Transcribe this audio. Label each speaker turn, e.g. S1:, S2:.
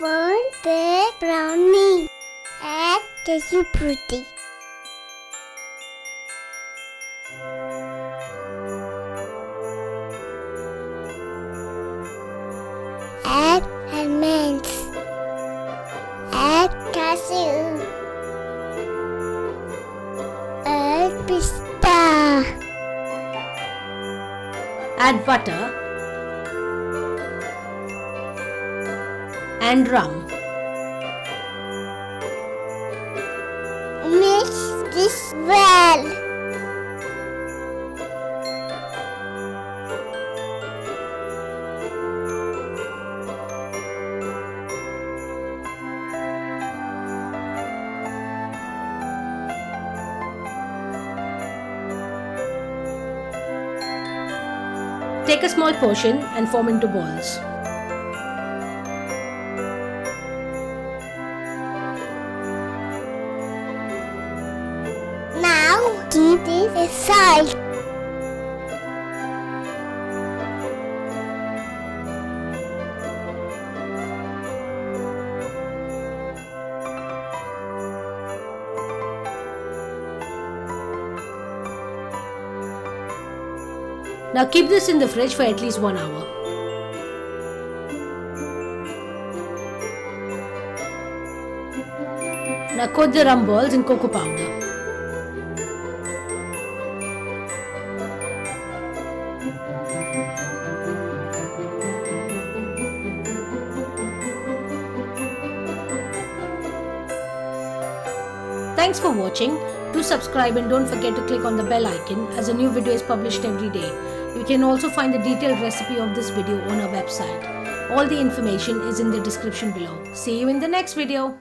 S1: want the brownie. Add cashew fruity. Add almonds. Add cashew. Add pista.
S2: Add butter and rum.
S1: Mix this well.
S2: Take a small portion and form into balls.
S1: Now keep this aside.
S2: Now keep this in the fridge for at least 1 hour. Now coat the rum balls in cocoa powder. Thanks for watching. Do subscribe and don't forget to click on the bell icon as a new video is published every day. You can also find the detailed recipe of this video on our website. All the information is in the description below. See you in the next video.